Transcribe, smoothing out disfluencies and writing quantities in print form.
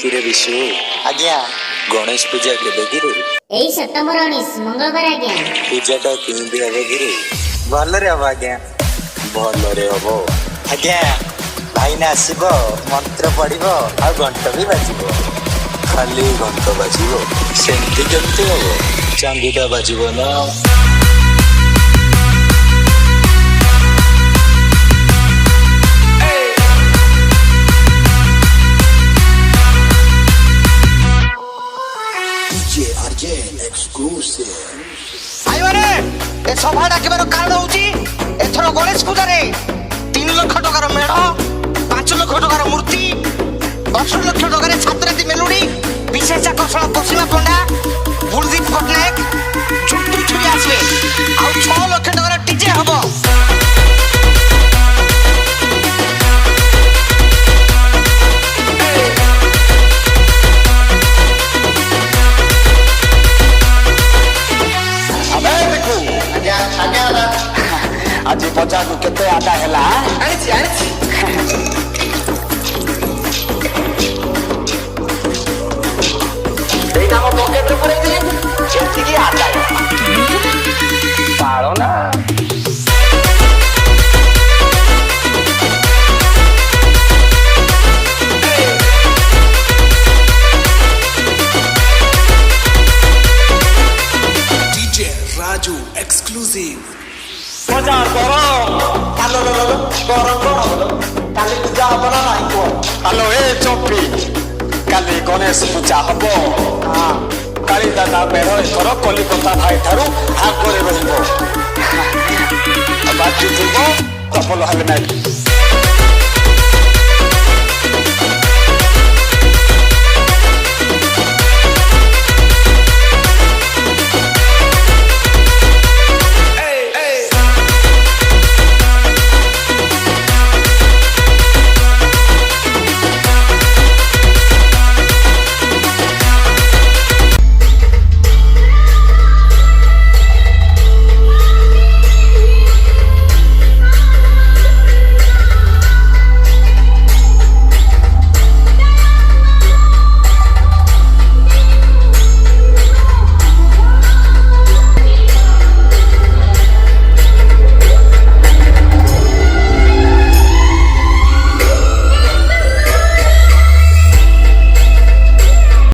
କିରେ ବିଶୁ ଆଜ୍ଞା ଗଣେଶ ପୂଜା କେବେ କିରେ? ଏଇ ସେପ୍ଟେମ୍ବର 19 ମଙ୍ଗଳବାର ଆଜ୍ଞା। ପୂଜାଟା କେମିତି ହବ କିରେ? ଭଲରେ ହବ ଆଜ୍ଞା। ଭଲରେ ହବ। ଆଜ୍ଞା ଭାଇନା ଆସିବ, ମନ୍ତ୍ର ପଢିବ ଆଉ ଘଣ୍ଟ ବି ବାଜିବ। ଖାଲି ଘଣ୍ଟ ବାଜିବ? ସେମିତି କେମିତି ହବ? ଚାନ୍ଦିଟା ବାଜିବ ନା। ଆଇବରେ ଏ ସଭା ଡାକିବାର କାରଣ ହଉଛି ଏଥର ଗଣେଶ ପୂଜାରେ 3 ଲକ୍ଷ ଟଙ୍କାର ମେଢ, 5 ଲକ୍ଷ ଟଙ୍କାର ମୂର୍ତ୍ତି, 10 ଲକ୍ଷ ଟଙ୍କାର ଛାତ୍ରାତି ମେଲୋଡି, ବିଶେଷ ଆକର୍ଷଣ ପଶ୍ଚିମା ପଣ୍ଡା, ବୁଲଦୀପ ପଟ୍ଟନାୟକ, ଝୁଟୁ ଛୁରୀ ଆସିବେ ଆଉ 6 ଲକ୍ଷ ଟଙ୍କାର ଟିଜେ ହବ। আজি বজারু কেতে আদা হেলা ଆଣିଛି এইটা আমার পকেটে পড়ে দিলে যেতিকি আদায় পারো না DJ Raju exclusive. বাজার গরম আলো গরম কালী পূজা হব না নাই কর হ্যালো এ চম্পি কালি গণেশ পূজা হব কালী দাদা মেঢ় এথর কলিকতা ভাই ঠারু আগে রহিব বাজুথিব তপল হবে নাই